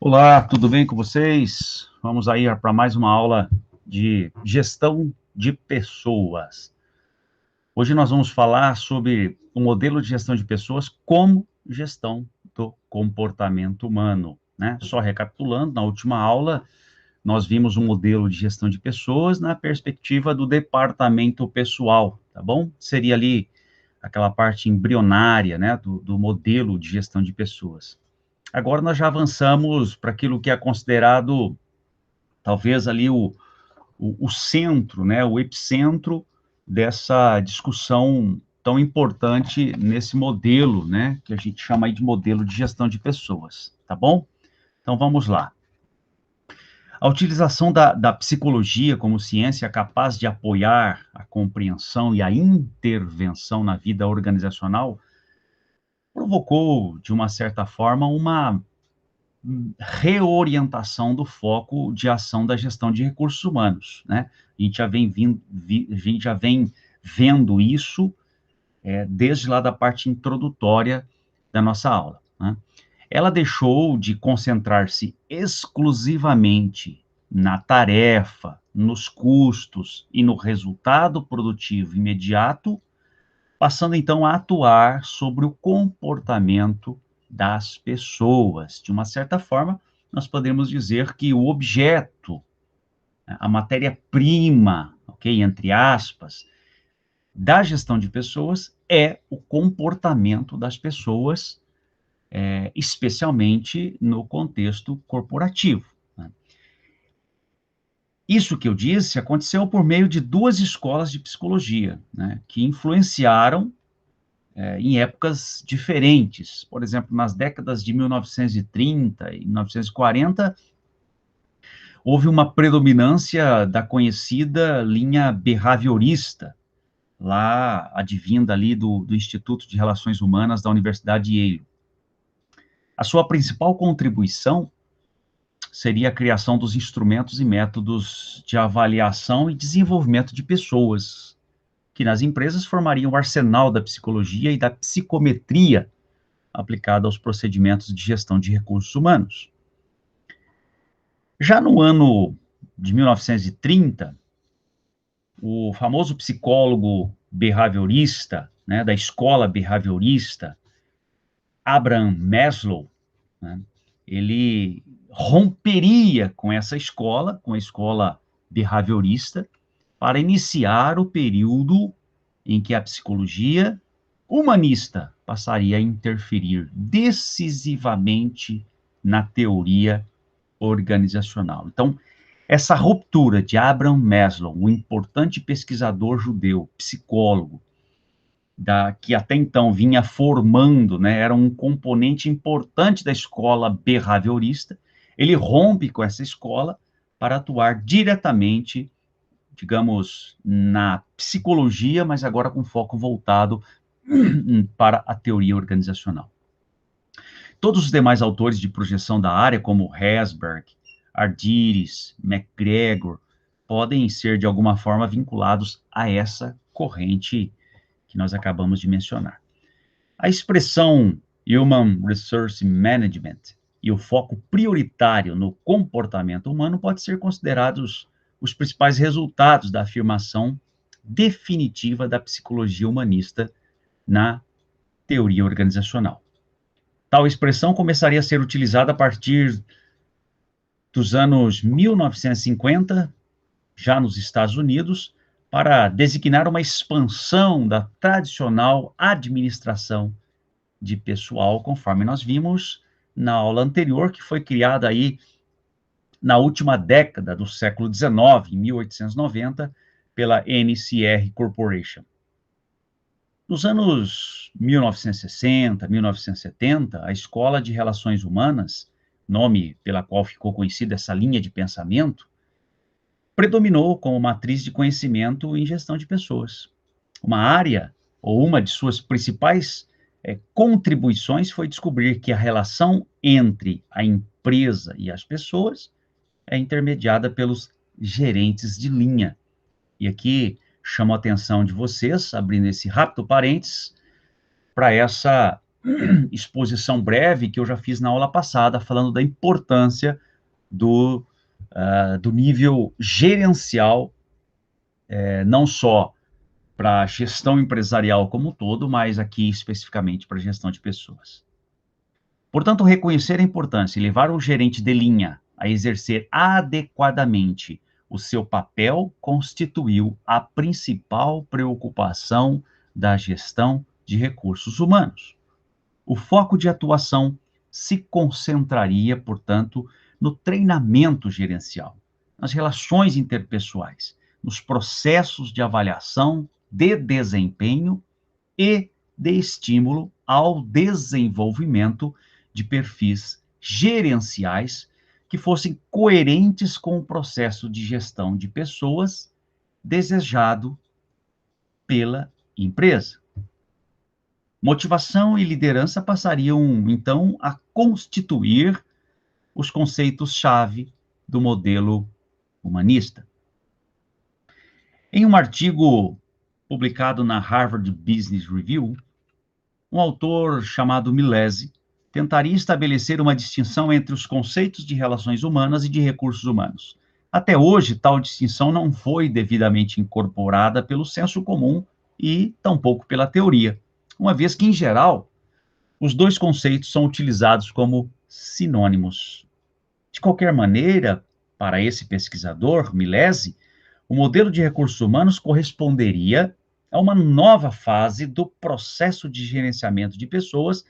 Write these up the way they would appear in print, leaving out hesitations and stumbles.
Olá, tudo bem com vocês? Vamos aí para mais uma aula de gestão de pessoas. Hoje nós vamos falar sobre o modelo de gestão de pessoas como gestão do comportamento humano, né? Só recapitulando, na última aula nós vimos um modelo de gestão de pessoas na perspectiva do departamento pessoal, tá bom? Seria ali aquela parte embrionária, né, do modelo de gestão de pessoas. Agora nós já avançamos para aquilo que é considerado, talvez, ali o centro, né, o epicentro dessa discussão tão importante nesse modelo, né, que a gente chama aí de modelo de gestão de pessoas, tá bom? Então vamos lá. A utilização da psicologia como ciência capaz de apoiar a compreensão e a intervenção na vida organizacional provocou, de uma certa forma, uma reorientação do foco de ação da gestão de recursos humanos, né? A gente já vem vendo isso desde lá da parte introdutória da nossa aula, né? Ela deixou de concentrar-se exclusivamente na tarefa, nos custos e no resultado produtivo imediato, passando então a atuar sobre o comportamento das pessoas. De uma certa forma, nós podemos dizer que o objeto, a matéria-prima, ok, entre aspas, da gestão de pessoas é o comportamento das pessoas, especialmente no contexto corporativo, né? Isso que eu disse aconteceu por meio de duas escolas de psicologia, né, que influenciaram em épocas diferentes. Por exemplo, nas décadas de 1930 e 1940, houve uma predominância da conhecida linha behaviorista, lá advinda ali do Instituto de Relações Humanas da Universidade de Yale. A sua principal contribuição seria a criação dos instrumentos e métodos de avaliação e desenvolvimento de pessoas, que nas empresas formariam o arsenal da psicologia e da psicometria aplicada aos procedimentos de gestão de recursos humanos. Já no ano de 1930, o famoso psicólogo behaviorista, né, da escola behaviorista, Abraham Maslow, né, ele romperia com essa escola, com a escola behaviorista, para iniciar o período em que a psicologia humanista passaria a interferir decisivamente na teoria organizacional. Então, essa ruptura de Abraham Maslow, um importante pesquisador judeu, psicólogo, que até então vinha formando, né, era um componente importante da escola behaviorista, ele rompe com essa escola para atuar diretamente, digamos, na psicologia, mas agora com foco voltado para a teoria organizacional. Todos os demais autores de projeção da área, como Herzberg, Ardiris, McGregor, podem ser, de alguma forma, vinculados a essa corrente que nós acabamos de mencionar. A expressão Human Resource Management e o foco prioritário no comportamento humano pode ser considerados os principais resultados da afirmação definitiva da psicologia humanista na teoria organizacional. Tal expressão começaria a ser utilizada a partir dos anos 1950, já nos Estados Unidos, para designar uma expansão da tradicional administração de pessoal, conforme nós vimos na aula anterior, que foi criada aí na última década do século XIX, em 1890, pela NCR Corporation. Nos anos 1960, 1970, a Escola de Relações Humanas, nome pela qual ficou conhecida essa linha de pensamento, predominou como matriz de conhecimento em gestão de pessoas. Uma área, ou uma de suas principais contribuições foi descobrir que a relação entre a empresa e as pessoas é intermediada pelos gerentes de linha. E aqui chamo a atenção de vocês, abrindo esse rápido parênteses, para essa exposição breve que eu já fiz na aula passada, falando da importância do nível gerencial, não só para a gestão empresarial como um todo, mas aqui especificamente para a gestão de pessoas. Portanto, reconhecer a importância e levar o gerente de linha a exercer adequadamente o seu papel constituiu a principal preocupação da gestão de recursos humanos. O foco de atuação se concentraria, portanto, no treinamento gerencial, nas relações interpessoais, nos processos de avaliação de desempenho e de estímulo ao desenvolvimento de perfis gerenciais que fossem coerentes com o processo de gestão de pessoas desejado pela empresa. Motivação e liderança passariam, então, a constituir os conceitos-chave do modelo humanista. Em um artigo publicado na Harvard Business Review, um autor chamado Milesi tentaria estabelecer uma distinção entre os conceitos de relações humanas e de recursos humanos. Até hoje, tal distinção não foi devidamente incorporada pelo senso comum e tampouco pela teoria, uma vez que, em geral, os dois conceitos são utilizados como sinônimos. De qualquer maneira, para esse pesquisador, Milesi, o modelo de recursos humanos corresponderia a uma nova fase do processo de gerenciamento de pessoas,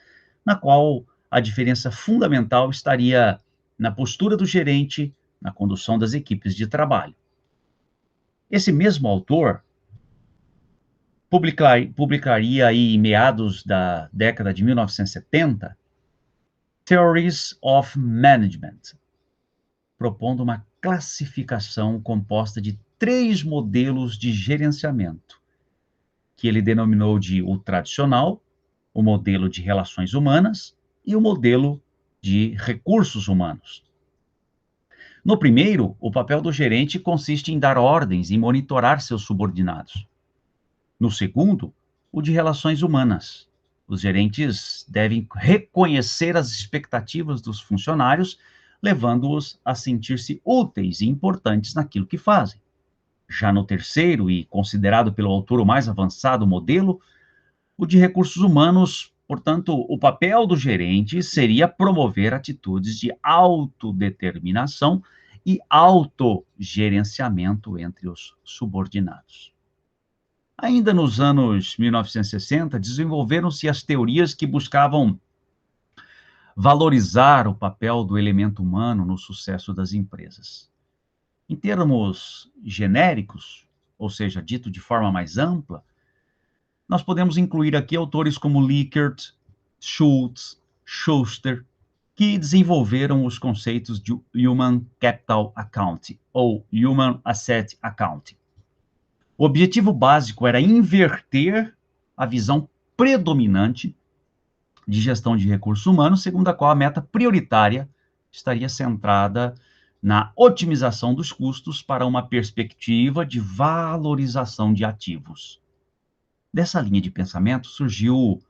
na qual a diferença fundamental estaria na postura do gerente, na condução das equipes de trabalho. Esse mesmo autor publicaria aí, em meados da década de 1970, Theories of Management, propondo uma classificação composta de 3 modelos de gerenciamento, que ele denominou de o tradicional, o modelo de relações humanas e o modelo de recursos humanos. No primeiro, o papel do gerente consiste em dar ordens e monitorar seus subordinados. No segundo, o de relações humanas. Os gerentes devem reconhecer as expectativas dos funcionários, levando-os a sentir-se úteis e importantes naquilo que fazem. Já no terceiro, e considerado pelo autor o mais avançado modelo, o de recursos humanos, portanto, o papel do gerente seria promover atitudes de autodeterminação e autogerenciamento entre os subordinados. Ainda nos anos 1960, desenvolveram-se as teorias que buscavam valorizar o papel do elemento humano no sucesso das empresas. Em termos genéricos, ou seja, dito de forma mais ampla, nós podemos incluir aqui autores como Likert, Schultz, Schuster, que desenvolveram os conceitos de Human Capital Accounting, ou Human Asset Accounting. O objetivo básico era inverter a visão predominante de gestão de recursos humanos, segundo a qual a meta prioritária estaria centrada na otimização dos custos para uma perspectiva de valorização de ativos. Dessa linha de pensamento surgiu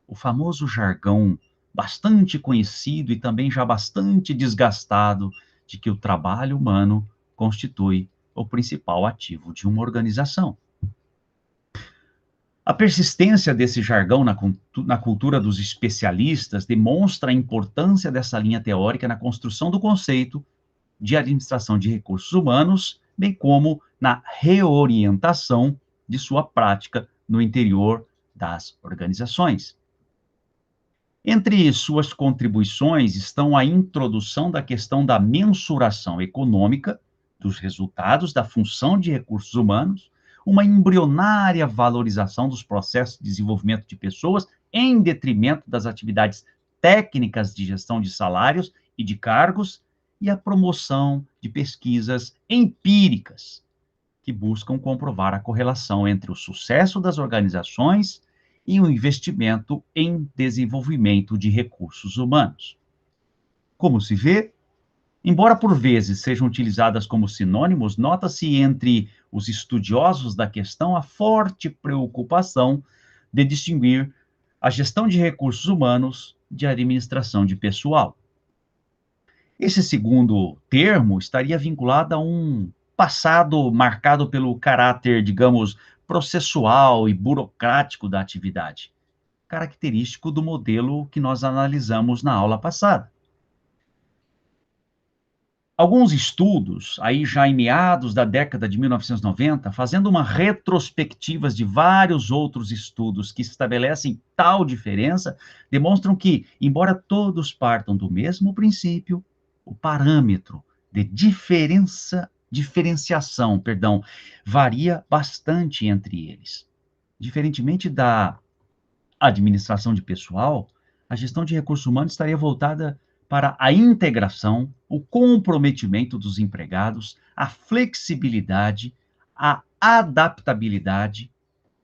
o famoso jargão bastante conhecido e também já bastante desgastado de que o trabalho humano constitui o principal ativo de uma organização. A persistência desse jargão na cultura dos especialistas demonstra a importância dessa linha teórica na construção do conceito de administração de recursos humanos, bem como na reorientação de sua prática no interior das organizações. Entre suas contribuições estão a introdução da questão da mensuração econômica dos resultados da função de recursos humanos, uma embrionária valorização dos processos de desenvolvimento de pessoas em detrimento das atividades técnicas de gestão de salários e de cargos e a promoção de pesquisas empíricas que buscam comprovar a correlação entre o sucesso das organizações e o investimento em desenvolvimento de recursos humanos. Como se vê, embora por vezes sejam utilizadas como sinônimos, nota-se entre os estudiosos da questão a forte preocupação de distinguir a gestão de recursos humanos, de administração de pessoal. Esse segundo termo estaria vinculado a um passado marcado pelo caráter, digamos, processual e burocrático da atividade, característico do modelo que nós analisamos na aula passada. Alguns estudos, aí já em meados da década de 1990, fazendo uma retrospectiva de vários outros estudos que estabelecem tal diferença, demonstram que, embora todos partam do mesmo princípio, o parâmetro de diferenciação, varia bastante entre eles. Diferentemente da administração de pessoal, a gestão de recursos humanos estaria voltada para a integração, o comprometimento dos empregados, a flexibilidade, a adaptabilidade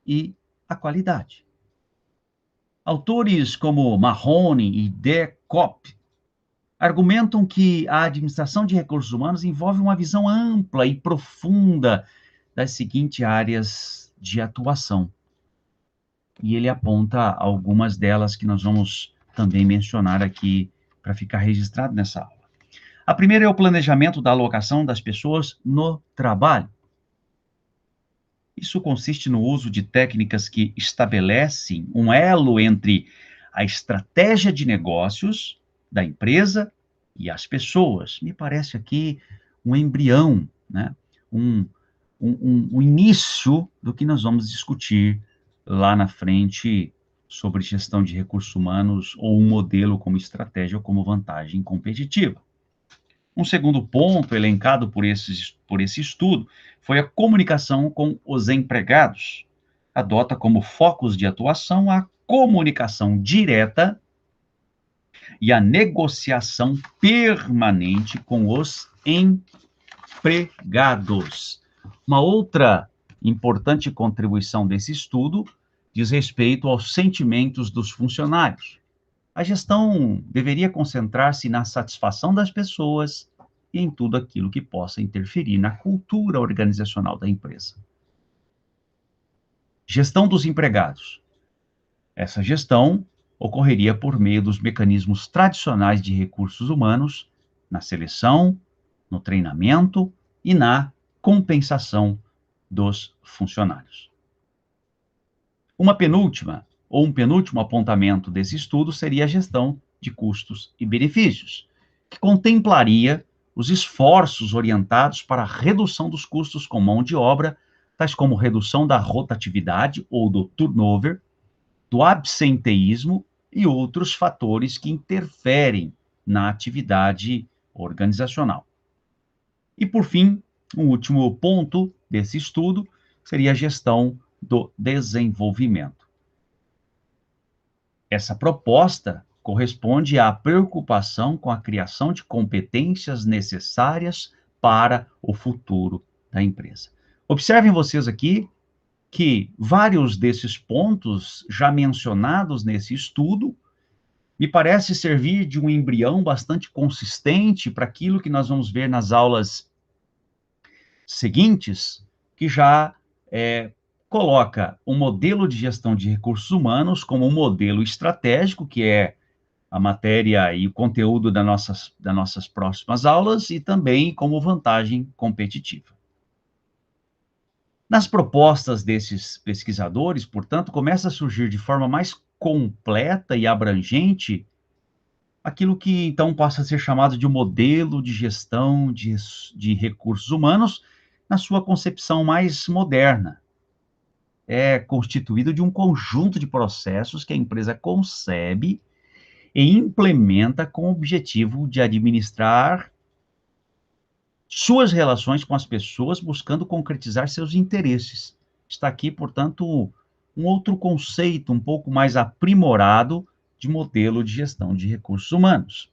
e a qualidade. Autores como Mahoney e De Kopp argumentam que a administração de recursos humanos envolve uma visão ampla e profunda das seguintes áreas de atuação. E ele aponta algumas delas que nós vamos também mencionar aqui para ficar registrado nessa aula. A primeira é o planejamento da alocação das pessoas no trabalho. Isso consiste no uso de técnicas que estabelecem um elo entre a estratégia de negócios da empresa e as pessoas. Me parece aqui um embrião, né? um início do que nós vamos discutir lá na frente sobre gestão de recursos humanos ou um modelo como estratégia ou como vantagem competitiva. Um segundo ponto elencado por esse estudo foi a comunicação com os empregados. Adota como focos de atuação a comunicação direta e a negociação permanente com os empregados. Uma outra importante contribuição desse estudo diz respeito aos sentimentos dos funcionários. A gestão deveria concentrar-se na satisfação das pessoas e em tudo aquilo que possa interferir na cultura organizacional da empresa. Gestão dos empregados. Essa gestão ocorreria por meio dos mecanismos tradicionais de recursos humanos, na seleção, no treinamento e na compensação dos funcionários. Uma penúltima ou um penúltimo apontamento desse estudo seria a gestão de custos e benefícios, que contemplaria os esforços orientados para a redução dos custos com mão de obra, tais como redução da rotatividade ou do turnover, do absenteísmo e outros fatores que interferem na atividade organizacional. E, por fim, um último ponto desse estudo seria a gestão do desenvolvimento. Essa proposta corresponde à preocupação com a criação de competências necessárias para o futuro da empresa. Observem vocês aqui que vários desses pontos já mencionados nesse estudo me parece servir de um embrião bastante consistente para aquilo que nós vamos ver nas aulas seguintes, que já coloca um modelo de gestão de recursos humanos como um modelo estratégico, que é a matéria e o conteúdo das nossas próximas aulas, e também como vantagem competitiva. Nas propostas desses pesquisadores, portanto, começa a surgir de forma mais completa e abrangente aquilo que então passa a ser chamado de um modelo de gestão de recursos humanos na sua concepção mais moderna. É constituído de um conjunto de processos que a empresa concebe e implementa com o objetivo de administrar suas relações com as pessoas, buscando concretizar seus interesses. Está aqui, portanto, um outro conceito um pouco mais aprimorado de modelo de gestão de recursos humanos.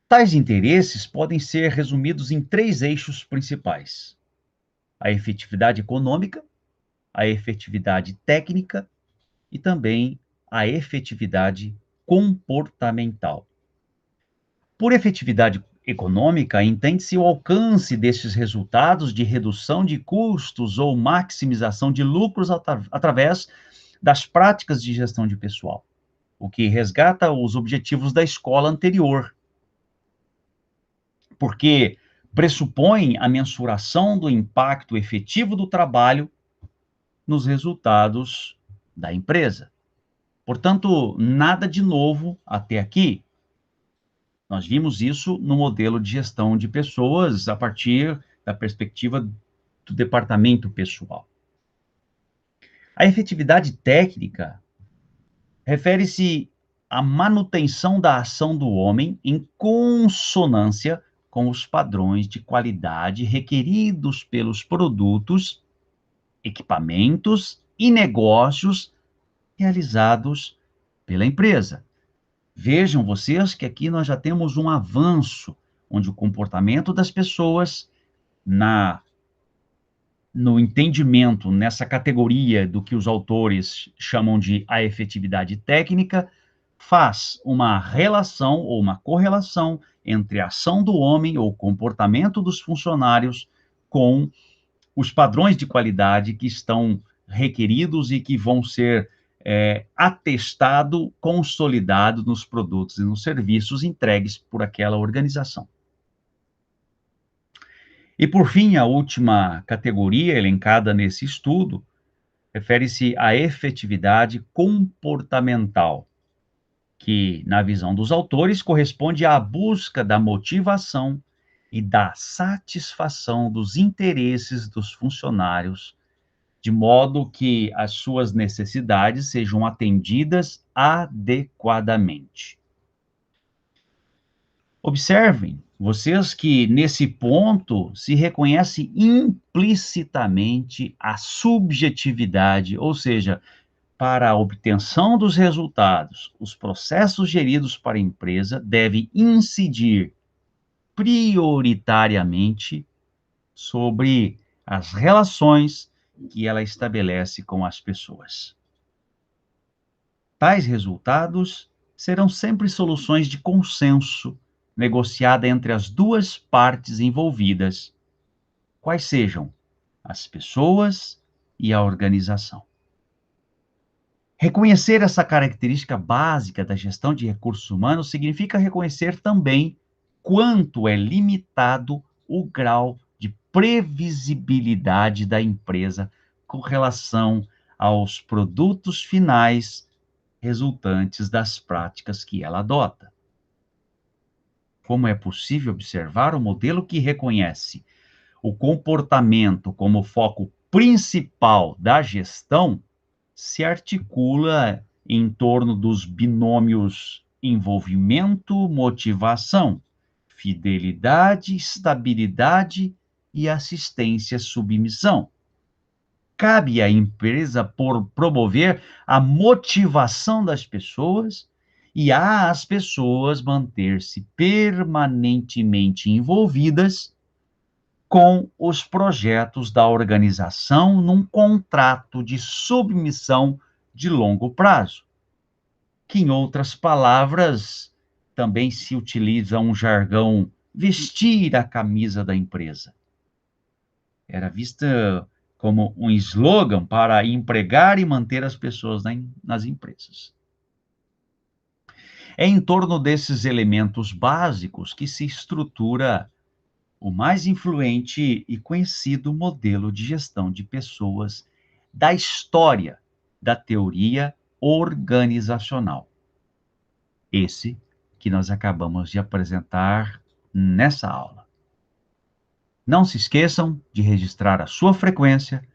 Tais interesses podem ser resumidos em 3 eixos principais: a efetividade econômica, a efetividade técnica e também a efetividade comportamental. Por efetividade econômica, entende-se o alcance destes resultados de redução de custos ou maximização de lucros através das práticas de gestão de pessoal, o que resgata os objetivos da escola anterior, porque pressupõe a mensuração do impacto efetivo do trabalho nos resultados da empresa. Portanto, nada de novo até aqui. Nós vimos isso no modelo de gestão de pessoas a partir da perspectiva do departamento pessoal. A efetividade técnica refere-se à manutenção da ação do homem em consonância com os padrões de qualidade requeridos pelos produtos, equipamentos e negócios realizados pela empresa. Vejam vocês que aqui nós já temos um avanço, onde o comportamento das pessoas no entendimento, nessa categoria do que os autores chamam de a efetividade técnica, faz uma relação ou uma correlação entre a ação do homem ou o comportamento dos funcionários com os padrões de qualidade que estão requeridos e que vão ser atestado, consolidado nos produtos e nos serviços entregues por aquela organização. E, por fim, a última categoria elencada nesse estudo refere-se à efetividade comportamental, que, na visão dos autores, corresponde à busca da motivação e da satisfação dos interesses dos funcionários, de modo que as suas necessidades sejam atendidas adequadamente. Observem, vocês, que nesse ponto se reconhece implicitamente a subjetividade, ou seja, para a obtenção dos resultados, os processos geridos para a empresa devem incidir prioritariamente sobre as relações que ela estabelece com as pessoas. Tais resultados serão sempre soluções de consenso, negociada entre as duas partes envolvidas, quais sejam as pessoas e a organização. Reconhecer essa característica básica da gestão de recursos humanos significa reconhecer também quanto é limitado o grau de previsibilidade da empresa com relação aos produtos finais resultantes das práticas que ela adota. Como é possível observar, o modelo que reconhece o comportamento como foco principal da gestão se articula em torno dos binômios envolvimento-motivação, fidelidade, estabilidade e assistência-submissão. Cabe à empresa promover a motivação das pessoas e às pessoas manter-se permanentemente envolvidas com os projetos da organização num contrato de submissão de longo prazo, que, em outras palavras, também se utiliza um jargão vestir a camisa da empresa. Era vista como um slogan para empregar e manter as pessoas nas empresas. É em torno desses elementos básicos que se estrutura o mais influente e conhecido modelo de gestão de pessoas da história da teoria organizacional. Esse que nós acabamos de apresentar nessa aula. Não se esqueçam de registrar a sua frequência,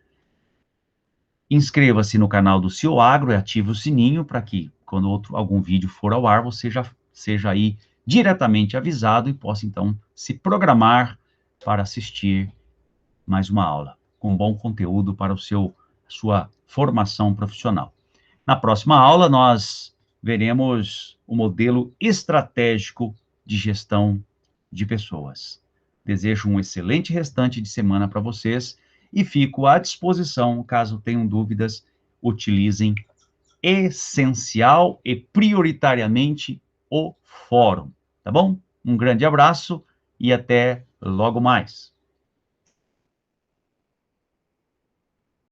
inscreva-se no canal do CEO Agro e ative o sininho para que, quando algum vídeo for ao ar, você já seja aí diretamente avisado e possa, então, se programar para assistir mais uma aula, com bom conteúdo para sua formação profissional. Na próxima aula, nós veremos o modelo estratégico de gestão de pessoas. Desejo um excelente restante de semana para vocês e fico à disposição, caso tenham dúvidas, utilizem essencial e prioritariamente o fórum, tá bom? Um grande abraço e até logo mais.